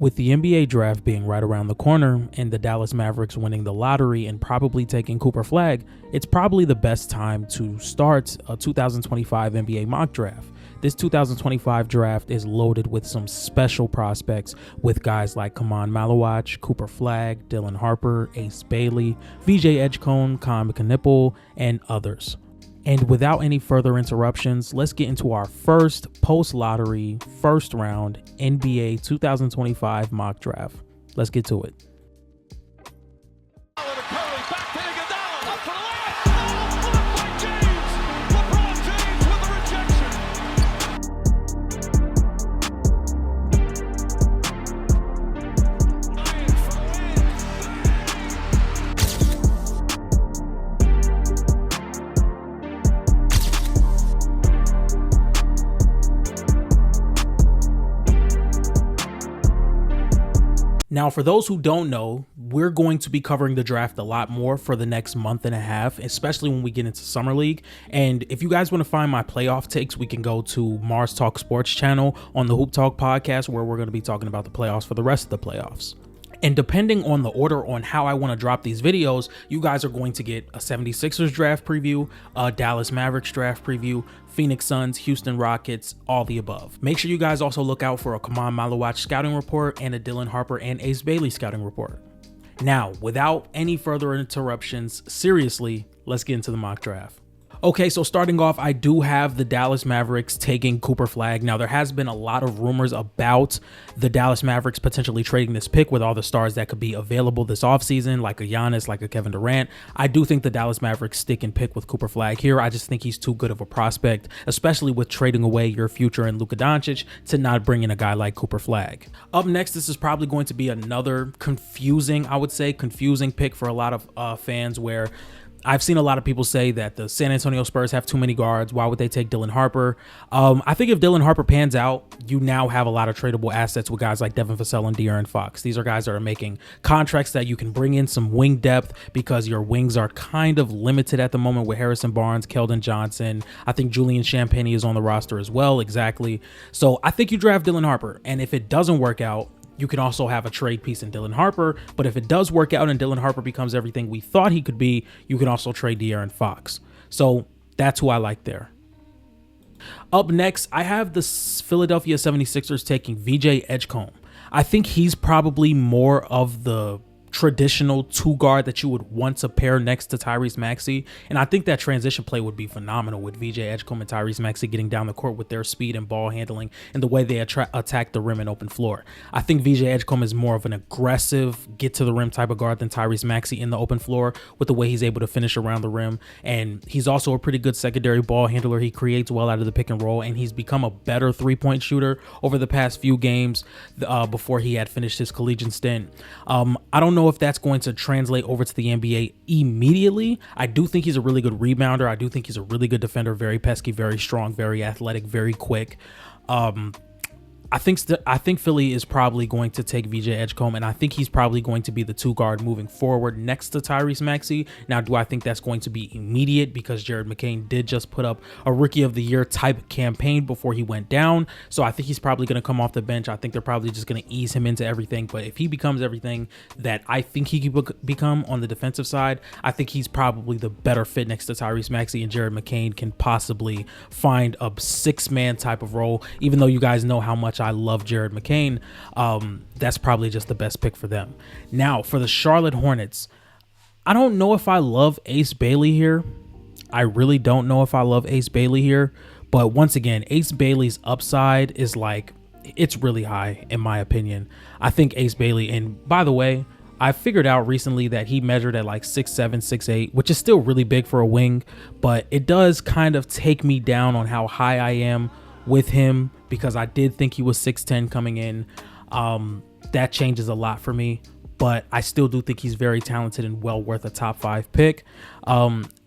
With the NBA draft being right around the corner and the Dallas Mavericks winning the lottery and probably taking Cooper Flagg, it's probably the best time to start a 2025 NBA mock draft. This 2025 draft is loaded with some special prospects with guys like Kaman Maluach, Cooper Flagg, Dylan Harper, Ace Bailey, VJ Edgecombe, Kaman Maluach, and others. And without any further interruptions, let's get into our first post-lottery, first round NBA 2025 mock draft. Let's get to it. Now, for those who don't know, we're going to be covering the draft a lot more for the next month and a half, especially when we get into Summer League. And if you guys want to find my playoff takes, we can go to Mars Talk Sports channel on the Hoop Talk podcast, where we're going to be talking about the playoffs for the rest of the playoffs. And depending on the order on how I want to drop these videos, you guys are going to get a 76ers draft preview, a Dallas Mavericks draft preview, Phoenix Suns, Houston Rockets, all the above. Make sure you guys also look out for a Kaman Maluach scouting report and a Dylan Harper and Ace Bailey scouting report. Now, without any further interruptions, seriously, let's get into the mock draft. Okay, so starting off, I do have the Dallas Mavericks taking Cooper Flagg. Now, there has been a lot of rumors about the Dallas Mavericks potentially trading this pick with all the stars that could be available this offseason, like a Giannis, like a Kevin Durant. I do think the Dallas Mavericks stick and pick with Cooper Flagg here. I just think he's too good of a prospect, especially with trading away your future in Luka Doncic to not bring in a guy like Cooper Flagg. Up next, this is probably going to be another confusing pick for a lot of fans, where I've seen a lot of people say that the San Antonio Spurs have too many guards. Why would they take Dylan Harper? I think if Dylan Harper pans out, you now have a lot of tradable assets with guys like Devin Vassell and De'Aaron Fox. These are guys that are making contracts that you can bring in some wing depth, because your wings are kind of limited at the moment with Harrison Barnes, Keldon Johnson. I think Julian Champagnie is on the roster as well. Exactly. So I think you draft Dylan Harper. And if it doesn't work out, you can also have a trade piece in Dylan Harper. But if it does work out and Dylan Harper becomes everything we thought he could be, you can also trade De'Aaron Fox. So that's who I like there. Up next, I have the Philadelphia 76ers taking VJ Edgecombe. I think he's probably more of the traditional two guard that you would want to pair next to Tyrese Maxey, and I think that transition play would be phenomenal with VJ Edgecombe and Tyrese Maxey getting down the court with their speed and ball handling and the way they attack the rim and open floor. I think VJ Edgecombe is more of an aggressive, get to the rim type of guard than Tyrese Maxey in the open floor, with the way he's able to finish around the rim. And he's also a pretty good secondary ball handler. He creates well out of the pick and roll, and he's become a better three-point shooter over the past few games before he had finished his collegiate stint. I don't know if that's going to translate over to the NBA immediately. I do think he's a really good rebounder. I do think he's a really good defender, very pesky, very strong, very athletic, very quick. I think Philly is probably going to take VJ Edgecombe, and I think he's probably going to be the two guard moving forward next to Tyrese Maxey. Now, do I think that's going to be immediate? Because Jared McCain did just put up a Rookie of the Year type campaign before he went down. So I think he's probably going to come off the bench. I think they're probably just going to ease him into everything. But if he becomes everything that I think he could become on the defensive side, I think he's probably the better fit next to Tyrese Maxey, and Jared McCain can possibly find a six-man type of role. Even though you guys know how much I love Jared McCain, that's probably just the best pick for them. Now, for the Charlotte Hornets, I don't know if I love Ace Bailey here. I really don't know if I love Ace Bailey here. But once again, Ace Bailey's upside is it's really high in my opinion. I think Ace Bailey, and by the way, I figured out recently that he measured at 6'7", 6'8", which is still really big for a wing, but it does kind of take me down on how high I am with him, because I did think he was 6'10" coming in. That changes a lot for me, but I still do think he's very talented and well worth a top 5 pick.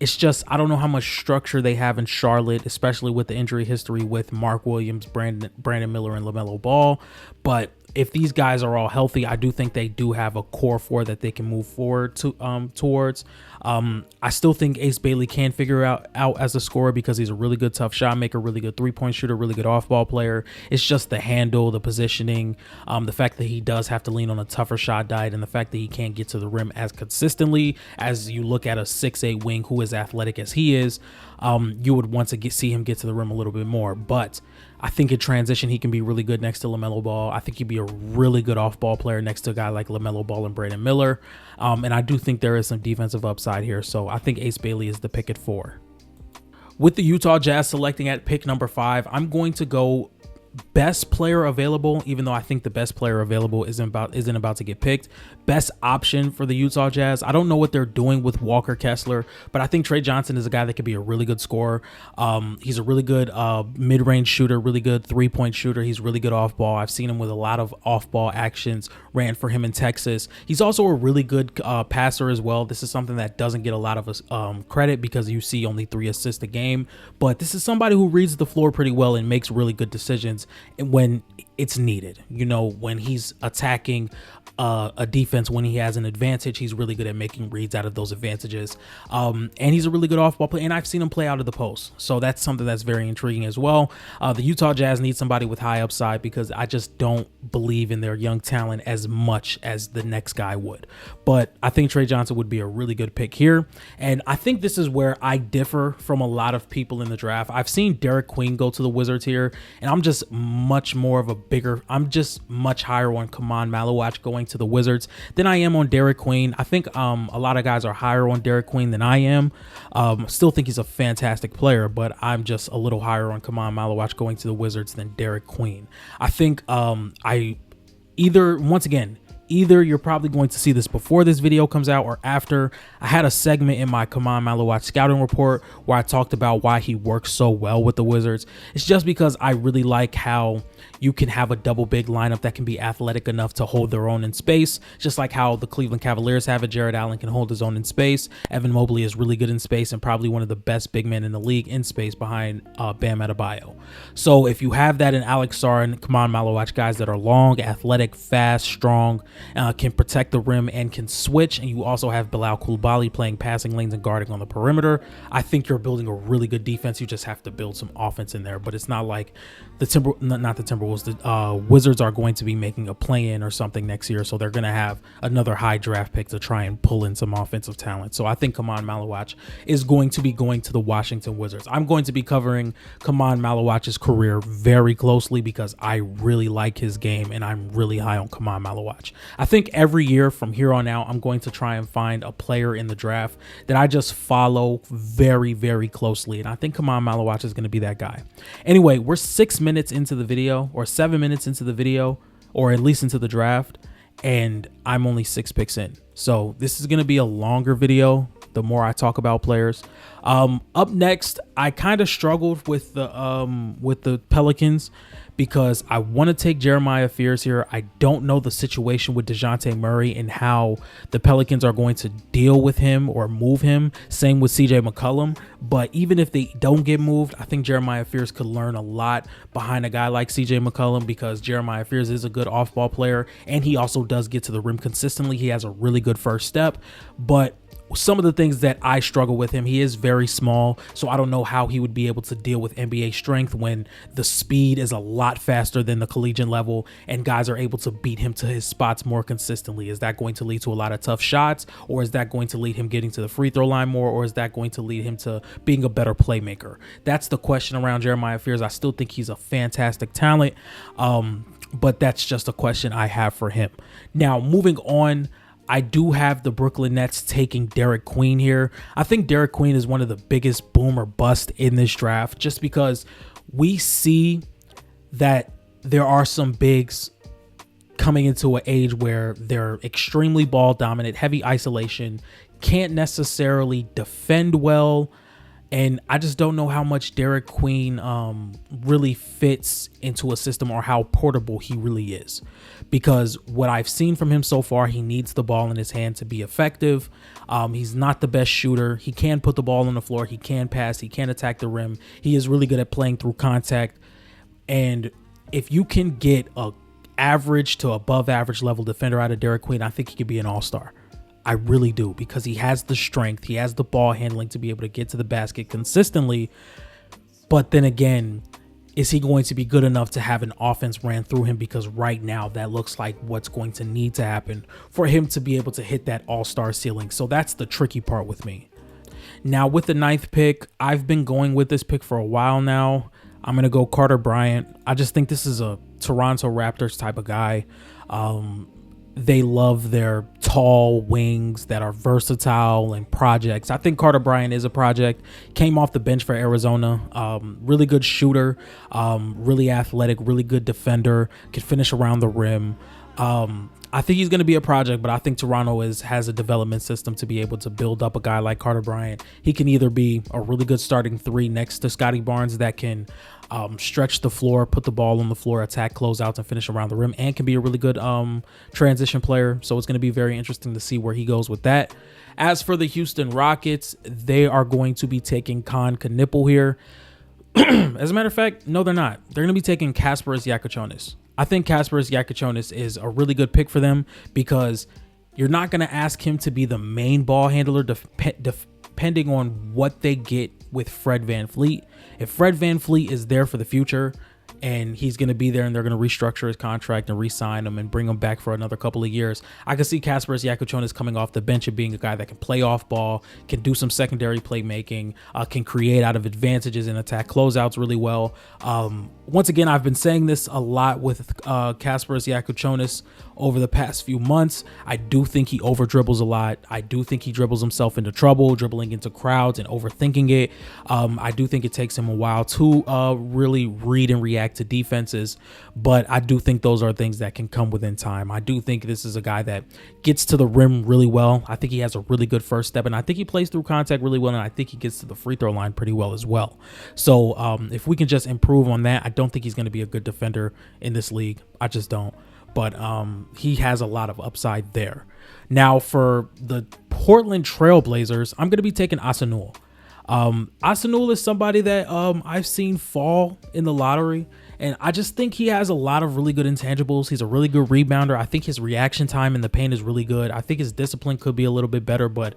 It's just, I don't know how much structure they have in Charlotte, especially with the injury history with Mark Williams, Brandon Miller, and LaMelo Ball. But if these guys are all healthy, I do think they do have a core four that they can move forward to towards. I still think Ace Bailey can figure out as a scorer because he's a really good tough shot maker, really good 3-point shooter, really good off-ball player. It's just the handle, the positioning, the fact that he does have to lean on a tougher shot diet, and the fact that he can't get to the rim as consistently as you look at a 6'8" wing who is athletic as he is. You would want to see him get to the rim a little bit more, but I think in transition, he can be really good next to LaMelo Ball. I think he'd be a really good off-ball player next to a guy like LaMelo Ball and Brandon Miller. And I do think there is some defensive upside here. So I think Ace Bailey is the pick at 4. With the Utah Jazz selecting at pick number 5, I'm going to go best player available, even though I think the best player available isn't about to get picked. Best option for the Utah Jazz. I don't know what they're doing with Walker Kessler, but I think Tre Johnson is a guy that could be a really good scorer. He's a really good mid-range shooter, really good 3-point shooter. He's really good off ball. I've seen him with a lot of off-ball actions, ran for him in Texas. He's also a really good passer as well. This is something that doesn't get a lot of credit because you see only 3 assists a game, but this is somebody who reads the floor pretty well and makes really good decisions when it's needed. You know, when he's attacking a defense, when he has an advantage, he's really good at making reads out of those advantages. And he's a really good off-ball player, and I've seen him play out of the post. So that's something that's very intriguing as well. The Utah Jazz need somebody with high upside because I just don't believe in their young talent as much as the next guy would. But I think Tre Johnson would be a really good pick here. And I think this is where I differ from a lot of people in the draft. I've seen Derek Queen go to the Wizards here, and I'm just much higher on Kaman Maluach going to the Wizards than I am on Derek Queen. I think a lot of guys are higher on Derek Queen than I am. Still think he's a fantastic player, but I'm just a little higher on Kaman Maluach going to the Wizards than Derek Queen. I think either you're probably going to see this before this video comes out or after. I had a segment in my Kaman Maluach scouting report where I talked about why he works so well with the Wizards. It's just because I really like how you can have a double big lineup that can be athletic enough to hold their own in space, just like how the Cleveland Cavaliers have it. Jared Allen can hold his own in space. Evan Mobley is really good in space and probably one of the best big men in the league in space behind Bam Adebayo. So if you have that in Alex Sarr and Kaman Maluach, guys that are long, athletic, fast, strong, can protect the rim and can switch, and you also have Bilal Coulibaly playing passing lanes and guarding on the perimeter, I think you're building a really good defense. You just have to build some offense in there, but it's not like the Wizards are going to be making a play-in or something next year, so they're going to have another high draft pick to try and pull in some offensive talent. So I think Kaman Maluach is going to be going to the Washington Wizards. I'm going to be covering Kaman Maluach's career very closely because I really like his game and I'm really high on Kaman Maluach. I think every year from here on out, I'm going to try and find a player in the draft that I just follow very, very closely, and I think Kaman Maluach is going to be that guy. Anyway, we're 6 minutes into the video, or 7 minutes into the video, or at least into the draft, and I'm only 6 picks in. So this is going to be a longer video the more I talk about players. Up next, I kind of struggled with the Pelicans because I want to take Jeremiah Fears here. I don't know the situation with DeJounte Murray and how the Pelicans are going to deal with him or move him. Same with CJ McCollum. But even if they don't get moved, I think Jeremiah Fears could learn a lot behind a guy like CJ McCollum because Jeremiah Fears is a good off-ball player and he also does get to the rim consistently. He has a really good first step, but some of the things that I struggle with him, he is very small, so I don't know how he would be able to deal with NBA strength when the speed is a lot faster than the collegiate level and guys are able to beat him to his spots more consistently. Is that going to lead to a lot of tough shots, or is that going to lead him getting to the free throw line more, or is that going to lead him to being a better playmaker? That's the question around Jeremiah Fears. I still think he's a fantastic talent, but that's just a question I have for him. Now, moving on, I do have the Brooklyn Nets taking Derek Queen here. I think Derek Queen is one of the biggest boom or bust in this draft just because we see that there are some bigs coming into an age where they're extremely ball dominant, heavy isolation, can't necessarily defend well. And I just don't know how much Derek Queen really fits into a system or how portable he really is. Because what I've seen from him so far, he needs the ball in his hand to be effective. He's not the best shooter. He can put the ball on the floor. He can pass. He can attack the rim. He is really good at playing through contact. And if you can get a average to above average level defender out of Derek Queen. I think he could be an all-star. I really do, because he has the strength, he has the ball handling to be able to get to the basket consistently. But then again, is he going to be good enough to have an offense ran through him? Because right now that looks like what's going to need to happen for him to be able to hit that all-star ceiling. So that's the tricky part with me. Now with the 9th pick, I've been going with this pick for a while now. I'm going to go Carter Bryant. I just think this is a Toronto Raptors type of guy. They love their tall wings that are versatile and projects. I think Carter Bryant is a project. Came off the bench for Arizona. Really good shooter, really athletic, really good defender, can finish around the rim. I think he's going to be a project, but I think Toronto has a development system to be able to build up a guy like Carter Bryant. He can either be a really good starting 3 next to Scotty Barnes that can stretch the floor, put the ball on the floor, attack closeouts, and finish around the rim, and can be a really good transition player. So it's going to be very interesting to see where he goes with that. As for the Houston Rockets, they are going to be taking Kaman Maluach here. As a matter of fact, no, they're not. They're going to be taking Casper Jakucionis. I think Casper Jakucionis is a really good pick for them, because you're not going to ask him to be the main ball handler depending on what they get with Fred VanVleet. If Fred VanVleet is there for the future and he's going to be there and they're going to restructure his contract and re-sign him and bring him back for another couple of years, I can see Casper Jakucionis coming off the bench and being a guy that can play off ball, can do some secondary playmaking, can create out of advantages and attack closeouts really well. Once again, I've been saying this a lot with Casper Jakucionis over the past few months. I do think he over dribbles a lot. I do think he dribbles himself into trouble, dribbling into crowds and overthinking it. I do think it takes him a while to really read and react to defenses, but I do think those are things that can come within time. I do think this is a guy that gets to the rim really well. I think he has a really good first step, and I think he plays through contact really well, and I think he gets to the free throw line pretty well as well. So if we can just improve on that, I don't think he's going to be a good defender in this league. I just don't. But he has a lot of upside there. Now for the Portland Trailblazers, I'm going to be taking Asanul. Asanul is somebody that I've seen fall in the lottery, and I just think he has a lot of really good intangibles. He's a really good rebounder. I think his reaction time in the paint is really good. I think his discipline could be a little bit better, but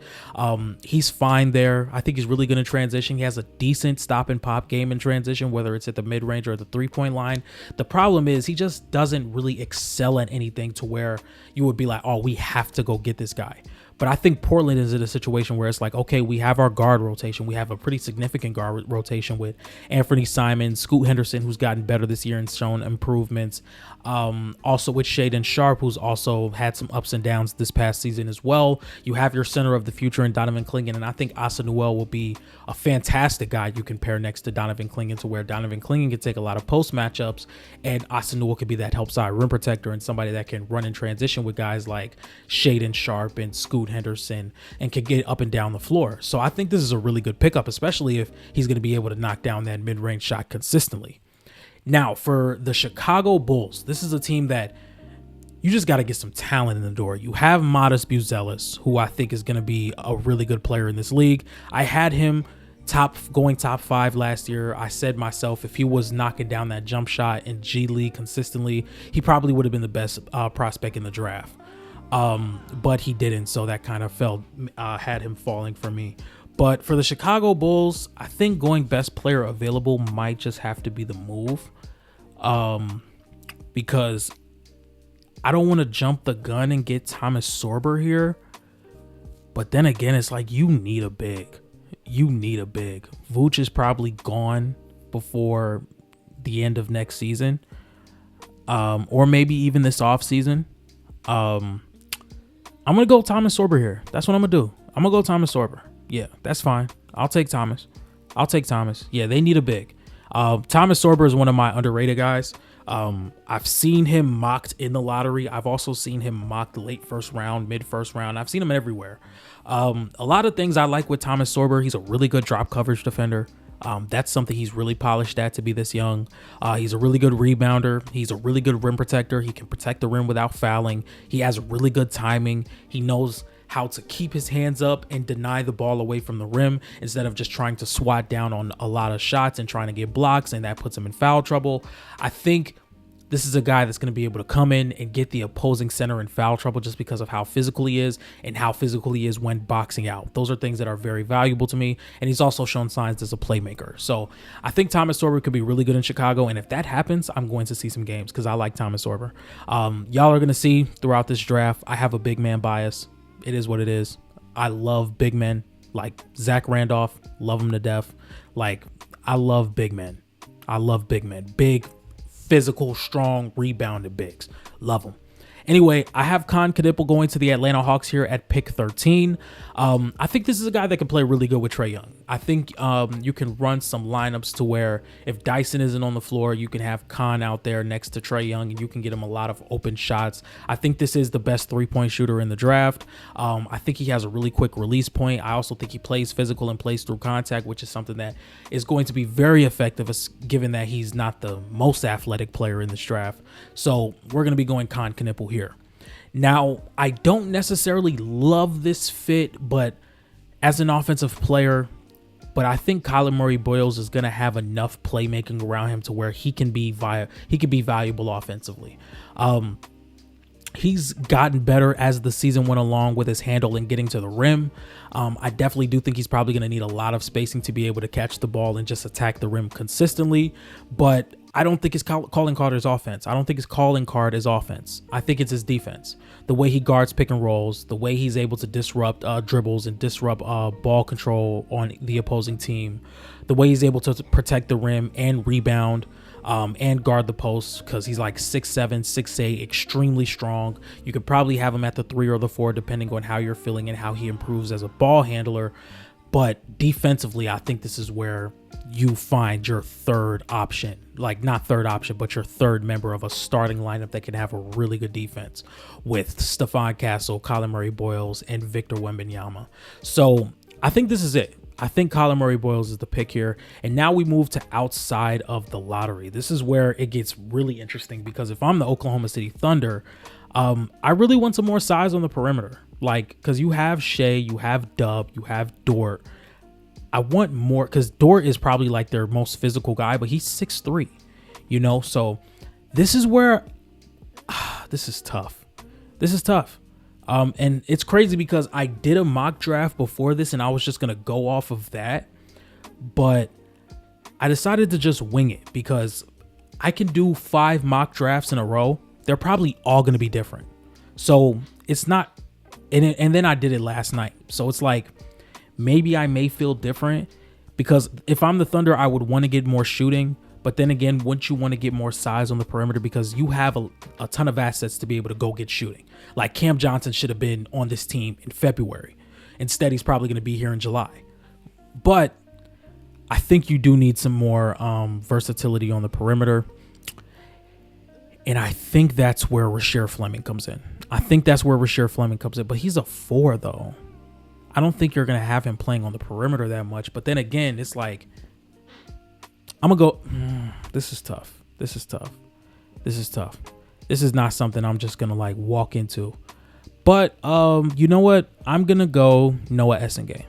he's fine there. I think he's really good in transition. He has a decent stop and pop game in transition, whether it's at the mid-range or the three-point line. The problem is he just doesn't really excel at anything to where you would be like, oh, we have to go get this guy. But I think Portland is in a situation where it's like, okay, we have our guard rotation. We have a pretty significant guard rotation with Anthony Simons, Scoot Henderson, who's gotten better this year and shown improvements. Also with Shaedon Sharpe, who's also had some ups and downs this past season as well. You have your center of the future in Donovan Clingan, and I think Asanuel will be a fantastic guy you can pair next to Donovan Clingan, to where Donovan Clingan can take a lot of post matchups, and Asanuel could be that help side rim protector and somebody that can run in transition with guys like Shaedon Sharpe and Scoot Henderson and can get up and down the floor. So I think this is a really good pickup, especially if he's going to be able to knock down that mid-range shot consistently. Now for the Chicago Bulls, this is a team that you just got to get some talent in the door. You have Modest Buzelis, who I think is going to be a really good player in this league. I had him top 5 last year. I said myself, if he was knocking down that jump shot in G League consistently, he probably would have been the best prospect in the draft. But he didn't, so that kind of had him falling for me. But for the Chicago Bulls, I think going best player available might just have to be the move, because I don't want to jump the gun and get Thomas Sorber here. But then again, it's like you need a big. Vooch is probably gone before the end of next season, or maybe even this off season. I'm going to go Thomas Sorber here. That's what I'm going to do. I'm going to go Thomas Sorber. Yeah, that's fine. I'll take Thomas. Yeah, they need a big. Thomas Sorber is one of my underrated guys. I've seen him mocked in the lottery. I've also seen him mocked late first round, mid first round. I've seen him everywhere. A lot of things I like with Thomas Sorber. He's a really good drop coverage defender. That's something he's really polished at to be this young. He's a really good rebounder. He's a really good rim protector. He can protect the rim without fouling. He has really good timing. He knows how to keep his hands up and deny the ball away from the rim instead of just trying to swat down on a lot of shots and trying to get blocks, and that puts him in foul trouble. I think This is a guy that's going to be able to come in and get the opposing center in foul trouble just because of how physical he is and how physical he is when boxing out. Those are things that are very valuable to me. And he's also shown signs as a playmaker. So I think Thomas Sorber could be really good in Chicago. And if that happens, I'm going to see some games because I like Thomas Sorber. Y'all are going to see throughout this draft, I have a big man bias. It is what it is. I love big men like Zach Randolph. Love him to death. Like, I love big men. I love big men. Big, physical, strong, rebounded bigs. Love them. Anyway, I have Kon Kadipple going to the Atlanta Hawks here at pick 13. I think this is a guy that can play really good with Trae Young. I think you can run some lineups to where if Dyson isn't on the floor, you can have Kon out there next to Trae Young and you can get him a lot of open shots. I think this is the best three-point shooter in the draft. I think he has a really quick release point. I also think he plays physical and plays through contact, which is something that is going to be very effective given that he's not the most athletic player in this draft. So we're going to be going Kon Kadipple here. Now, I don't necessarily love this fit, but as an offensive player, but I think Kyler Murray Boyles is going to have enough playmaking around him to where he can be valuable offensively. He's gotten better as the season went along with his handle and getting to the rim. I definitely do think he's probably going to need a lot of spacing to be able to catch the ball and just attack the rim consistently. But I don't think his calling card is offense. I don't think his calling card is offense. I think it's his defense. The way he guards pick and rolls, the way he's able to disrupt dribbles and disrupt ball control on the opposing team, the way he's able to protect the rim and rebound. And guard the post because he's like 6'7", 6'8", extremely strong. You could probably have him at the 3 or the 4 depending on how you're feeling and how he improves as a ball handler. But defensively, I think this is where you find your third option. Like, not third option, but your third member of a starting lineup that can have a really good defense with Stephon Castle, Kyler Murray Boyles, and Victor Wembanyama. So I think this is it. I think Kyler Murray Boyles is the pick here. And now we move to outside of the lottery. This is where it gets really interesting because if I'm the Oklahoma City Thunder, I really want some more size on the perimeter. Like, because you have Shea, you have Dub, you have Dort. I want more because Dort is probably like their most physical guy, but he's 6'3", you know? So this is where this is tough. This is tough. And it's crazy because I did a mock draft before this and I was just going to go off of that. But I decided to just wing it because I can do 5 mock drafts in a row. They're probably all going to be different. So it's not. And then I did it last night. So it's like maybe I may feel different because if I'm the Thunder, I would want to get more shooting. But then again, wouldn't you want to get more size on the perimeter because you have a ton of assets to be able to go get shooting? Like Cam Johnson should have been on this team in February. Instead, he's probably going to be here in July. But I think you do need some more versatility on the perimeter. And I think that's where Rasheer Fleming comes in. But he's a 4, though. I don't think you're going to have him playing on the perimeter that much. But then again, it's like, I'm going to go, this is tough. This is not something I'm just going to like walk into. But you know what? I'm going to go Noah Essengay.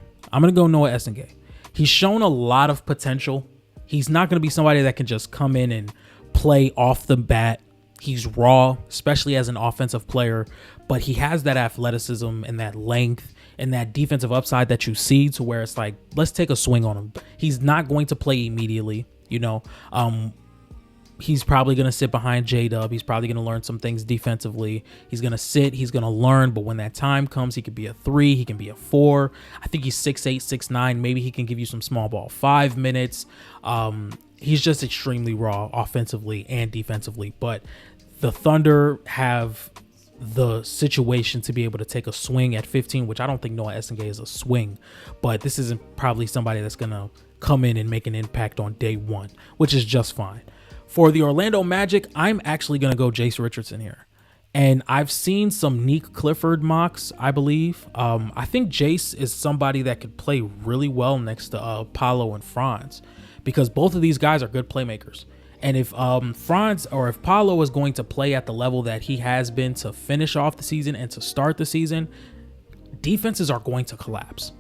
He's shown a lot of potential. He's not going to be somebody that can just come in and play off the bat. He's raw, especially as an offensive player, but he has that athleticism and that length and that defensive upside that you see to where it's like, let's take a swing on him. He's not going to play immediately. You know, he's probably going to sit behind J-Dub. He's probably going to learn some things defensively. He's going to sit. He's going to learn. But when that time comes, he could be a 3. He can be a 4. I think he's 6'8", 6'9". Maybe he can give you some small ball 5 minutes. He's just extremely raw offensively and defensively. But the Thunder have the situation to be able to take a swing at 15, which I don't think Noah Essengay is a swing. But this isn't probably somebody that's going to come in and make an impact on day 1, which is just fine. For the Orlando Magic, I'm actually going to go Jace Richardson here. And I've seen some Nick Clifford mocks, I believe. I think Jace is somebody that could play really well next to Paolo and Franz because both of these guys are good playmakers. And if Franz or if Paolo is going to play at the level that he has been to finish off the season and to start the season, defenses are going to collapse.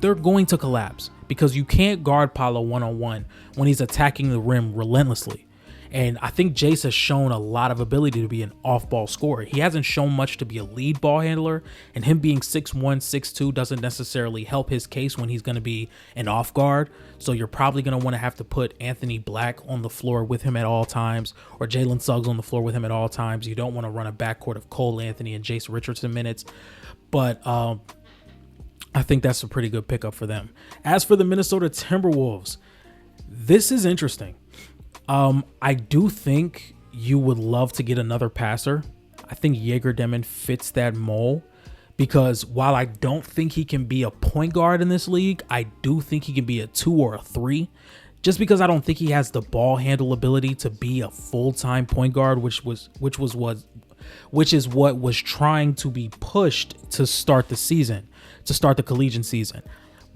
They're going to collapse because you can't guard Paolo one-on-one when he's attacking the rim relentlessly. And I think Jace has shown a lot of ability to be an off-ball scorer. He hasn't shown much to be a lead ball handler, and him being 6'1", 6'2" doesn't necessarily help his case when he's going to be an off guard. So you're probably going to want to have to put Anthony Black on the floor with him at all times, or Jalen Suggs on the floor with him at all times. You don't want to run a backcourt of Cole Anthony and Jace Richardson minutes. But I think that's a pretty good pickup for them. As for the Minnesota Timberwolves, this is interesting. I do think you would love to get another passer. I think Jaeger Demon fits that mold, because while I don't think he can be a point guard in this league, I do think he can be a 2 or a 3, just because I don't think he has the ball handle ability to be a full-time point guard, which is what was trying to be pushed to start the season, to start the collegiate season.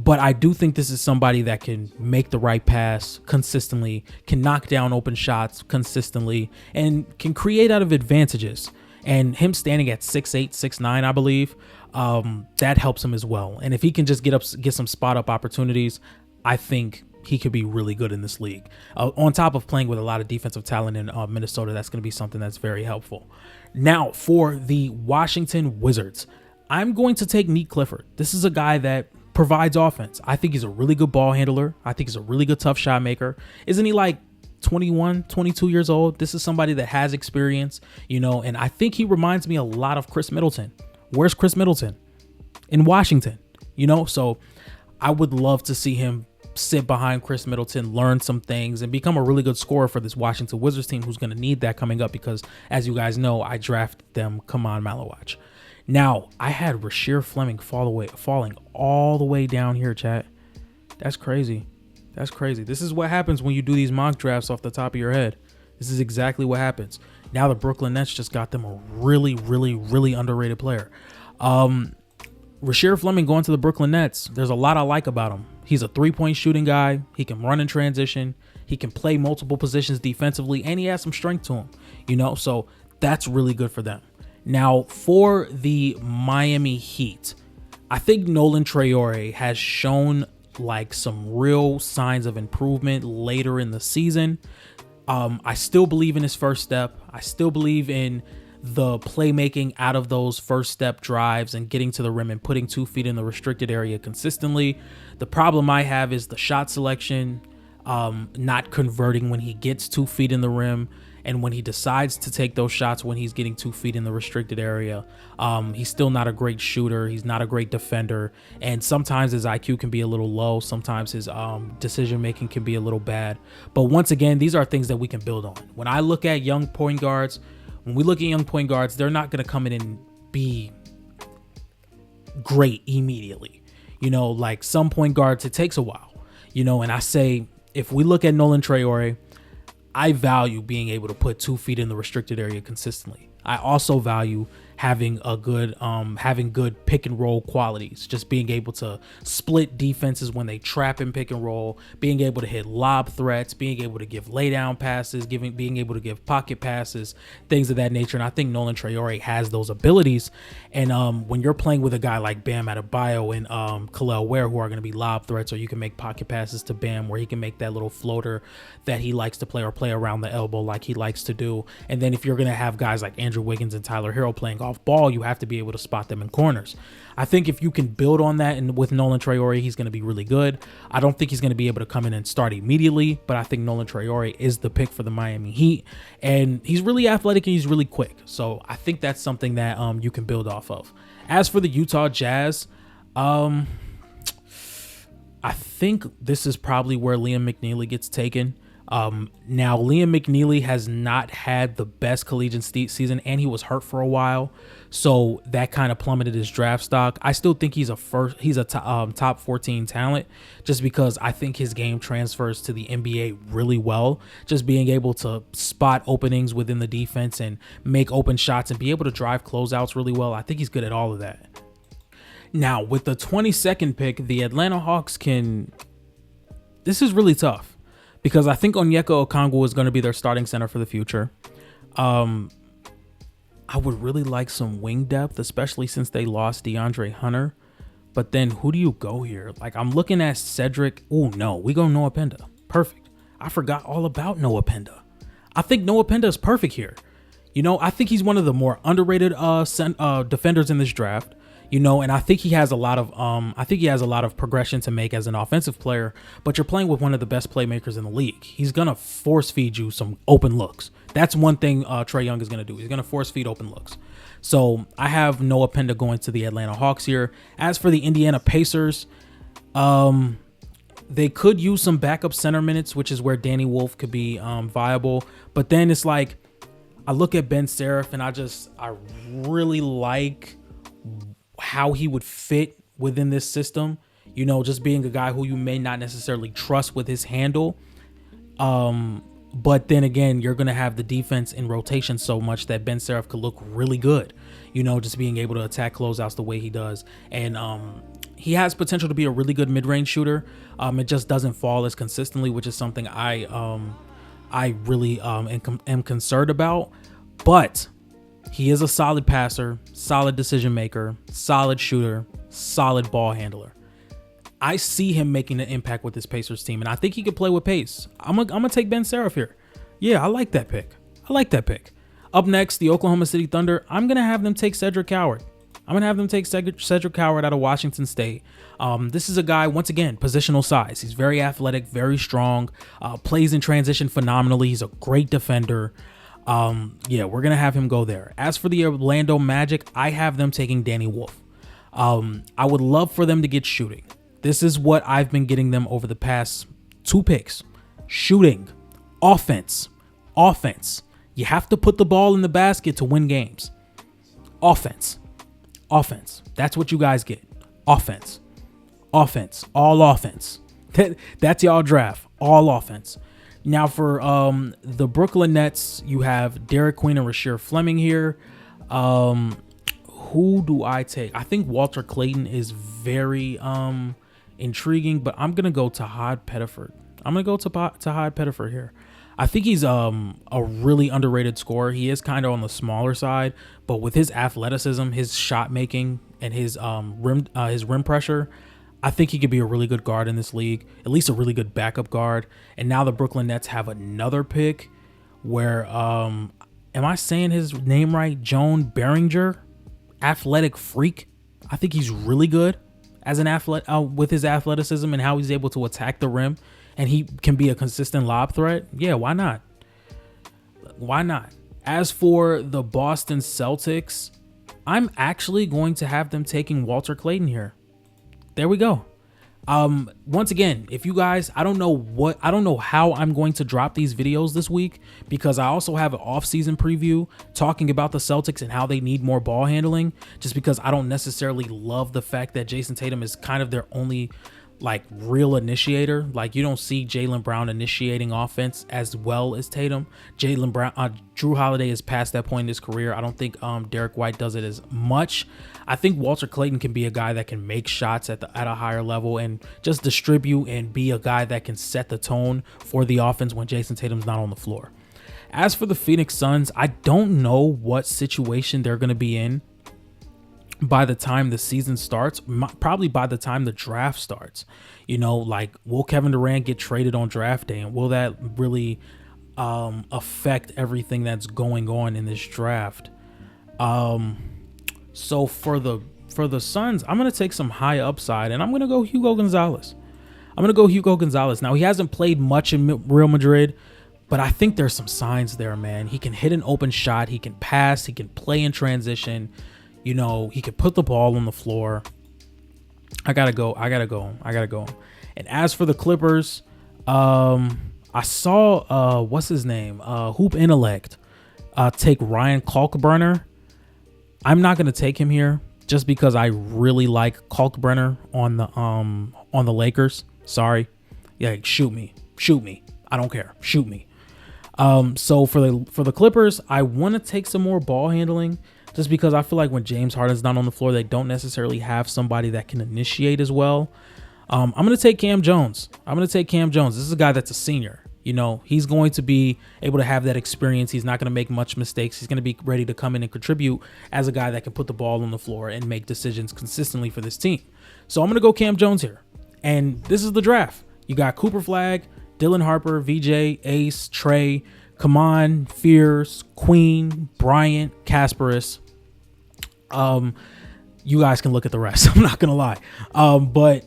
But I do think this is somebody that can make the right pass consistently, can knock down open shots consistently, and can create out of advantages. And him standing at 6'8", 6'9", I believe, that helps him as well. And if he can just get some spot up opportunities, I think he could be really good in this league. On top of playing with a lot of defensive talent in Minnesota, that's going to be something that's very helpful. Now, for the Washington Wizards, I'm going to take Neat Clifford. This is a guy that provides offense. I think he's a really good ball handler. I think he's a really good tough shot maker. Isn't he like 21, 22 years old? This is somebody that has experience, and I think he reminds me a lot of Chris Middleton. Where's Chris Middleton? In Washington, so I would love to see him sit behind Chris Middleton, learn some things, and become a really good scorer for this Washington Wizards team, who's going to need that coming up, because as you guys know, I drafted them Kaman Maluach. Now, I had Rasheer Fleming falling all the way down here, chat. That's crazy. That's crazy. This is what happens when you do these mock drafts off the top of your head. This is exactly what happens. Now the Brooklyn Nets just got them a really, really, really underrated player. Rasheer Fleming going to the Brooklyn Nets. There's a lot I like about him. He's a three-point shooting guy. He can run in transition. He can play multiple positions defensively, and he has some strength to him, so that's really good for them. Now, for the Miami Heat, I think Nolan Traore has shown like some real signs of improvement later in the season. I still believe in his first step. I still believe in the playmaking out of those first step drives and getting to the rim and putting 2 feet in the restricted area consistently. The problem I have is the shot selection, not converting when he gets 2 feet in the rim. And when he decides to take those shots when he's getting 2 feet in the restricted area, he's still not a great shooter. He's not a great defender. And sometimes his IQ can be a little low. Sometimes his decision-making can be a little bad. But once again, these are things that we can build on. When I look at young point guards, they're not going to come in and be great immediately. Like some point guards, it takes a while. And I say, if we look at Nolan Traore, I value being able to put 2 feet in the restricted area consistently. I also value having good pick and roll qualities, just being able to split defenses when they trap and pick and roll, being able to hit lob threats, being able to give lay down passes, being able to give pocket passes, things of that nature. And I think Nolan Traore has those abilities. And when you're playing with a guy like Bam Adebayo and Khalil Ware, who are going to be lob threats, or you can make pocket passes to Bam where he can make that little floater that he likes to play, or play around the elbow like he likes to do. And then if you're going to have guys like Andrew Wiggins and Tyler Herro playing off ball, you have to be able to spot them in corners. I think if you can build on that, and with Nolan Traore, he's going to be really good. I don't think he's going to be able to come in and start immediately, but I think Nolan Traore is the pick for the Miami Heat, and he's really athletic and he's really quick. So I think that's something that you can build off of. As for the Utah Jazz, I think this is probably where Liam McNeely gets taken. Now, Liam McNeely has not had the best collegiate season, and he was hurt for a while, so that kind of plummeted his draft stock. I still think he's a top 14 talent, just because I think his game transfers to the NBA really well. Just being able to spot openings within the defense and make open shots and be able to drive closeouts really well. I think he's good at all of that. Now, with the 22nd pick, the Atlanta Hawks this is really tough, because I think Onyeka Okongwu is going to be their starting center for the future. I would really like some wing depth, especially since they lost DeAndre Hunter. But then who do you go here? Like, I'm looking at Cedric. Oh, no, we go Noah Penda. Perfect. I forgot all about Noah Penda. I think Noah Penda is perfect here. You know, I think he's one of the more underrated defenders in this draft. You know, and I think he has a lot of progression to make as an offensive player, but you're playing with one of the best playmakers in the league. He's going to force feed you some open looks. That's one thing Trae Young is going to do. He's going to force feed open looks. So I have Noah Penda going to the Atlanta Hawks here. As for the Indiana Pacers, they could use some backup center minutes, which is where Danny Wolf could be viable. But then it's like, I look at Ben Seraph and I really like how he would fit within this system, you know, just being a guy who you may not necessarily trust with his handle. But then again, you're going to have the defense in rotation so much that Ben Seraph could look really good, you know, just being able to attack closeouts the way he does. And he has potential to be a really good mid-range shooter. It just doesn't fall as consistently, which is something I really am concerned about. But he is a solid passer, solid decision maker, solid shooter, solid ball handler. I see him making an impact with this Pacers team, and I think he could play with pace. I'm gonna take Ben Seraph here. Yeah, I like that pick. Up next, the Oklahoma City Thunder. I'm gonna have them take Cedric Howard. Cedric Howard out of Washington State. This is a guy, once again, positional size. He's very athletic, very strong, plays in transition phenomenally. He's a great defender. Yeah, we're going to have him go there. As for the Orlando Magic, I have them taking Danny Wolf. I would love for them to get shooting. This is what I've been getting them over the past 2 picks. Shooting, offense. You have to put the ball in the basket to win games. Offense. That's what you guys get. Offense. All offense. That's y'all draft. All offense. Now for the Brooklyn Nets, you have Derek Queen and Rasheer Fleming here. Who do I take? I think Walter Clayton is very intriguing, but I'm going to go to Todd Pettiford. Todd Pettiford here. I think he's a really underrated scorer. He is kind of on the smaller side, but with his athleticism, his shot making, and his rim pressure, I think he could be a really good guard in this league, at least a really good backup guard. And now the Brooklyn Nets have another pick where, am I saying his name right? Joan Behringer, athletic freak. I think he's really good as an athlete with his athleticism and how he's able to attack the rim, and he can be a consistent lob threat. Yeah, why not? As for the Boston Celtics, I'm actually going to have them taking Walter Clayton here. There we go. Once again, if you guys, I don't know how I'm going to drop these videos this week, because I also have an off-season preview talking about the Celtics and how they need more ball handling, just because I don't necessarily love the fact that Jason Tatum is kind of their only like real initiator. Like, you don't see Jaylen Brown initiating offense as well as Tatum. Drew Holiday is past that point in his career. I don't think Derek White does it as much. I think Walter Clayton can be a guy that can make shots at a higher level and just distribute and be a guy that can set the tone for the offense when Jason Tatum's not on the floor. As for the Phoenix Suns, I don't know what situation they're going to be in by the time the season starts, probably by the time the draft starts. You know, like, will Kevin Durant get traded on draft day, and will that really affect everything that's going on in this draft? So for the Suns, I'm going to take some high upside, and I'm going to go Hugo Gonzalez. Now, he hasn't played much in Real Madrid, but I think there's some signs there, man. He can hit an open shot. He can pass. He can play in transition. You know, he could put the ball on the floor. I gotta go. And as for the Clippers, I saw what's his name? Hoop Intellect take Ryan Kalkbrenner. I'm not gonna take him here just because I really like Kalkbrenner on the Lakers. Sorry. Yeah, shoot me. I don't care. Shoot me. So for the Clippers, I want to take some more ball handling, just because I feel like when James Harden's not on the floor, they don't necessarily have somebody that can initiate as well. I'm going to take Cam Jones. This is a guy that's a senior. You know, he's going to be able to have that experience. He's not going to make much mistakes. He's going to be ready to come in and contribute as a guy that can put the ball on the floor and make decisions consistently for this team. So I'm going to go Cam Jones here. And this is the draft. You got Cooper Flagg, Dylan Harper, VJ, Ace, Trey, Kaman, Fears, Queen, Bryant, Casperus. You guys can look at the rest. I'm not gonna lie. But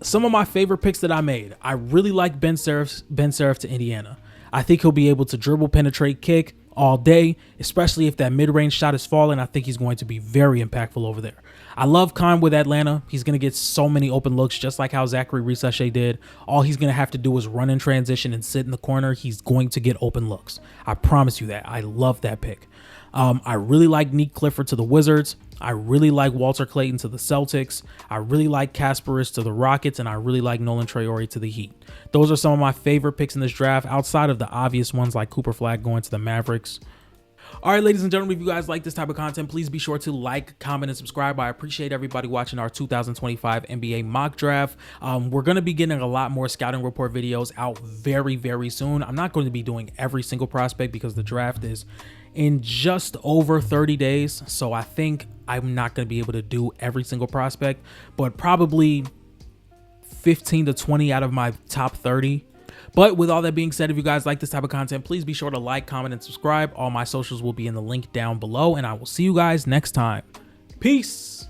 some of my favorite picks that I made, I really like Ben Seraph to Indiana. I think he'll be able to dribble, penetrate, kick all day, especially if that mid-range shot is falling. I think he's going to be very impactful over there. I love Khan with Atlanta. He's going to get so many open looks, just like how Zachary Risache did. All he's going to have to do is run in transition and sit in the corner. He's going to get open looks. I promise you that. I love that pick. I really like Nick Clifford to the Wizards. I really like Walter Clayton to the Celtics. I really like Casperus to the Rockets, and I really like Nolan Traore to the Heat. Those are some of my favorite picks in this draft, outside of the obvious ones like Cooper Flag going to the Mavericks. All right, ladies and gentlemen, if you guys like this type of content, please be sure to like, comment, and subscribe. I appreciate everybody watching our 2025 NBA mock draft. We're going to be getting a lot more scouting report videos out very, very soon. I'm not going to be doing every single prospect because the draft is in just over 30 days. So I think I'm not going to be able to do every single prospect, but probably 15 to 20 out of my top 30. But with all that being said, if you guys like this type of content, please be sure to like, comment, and subscribe. All my socials will be in the link down below, and I will see you guys next time. Peace.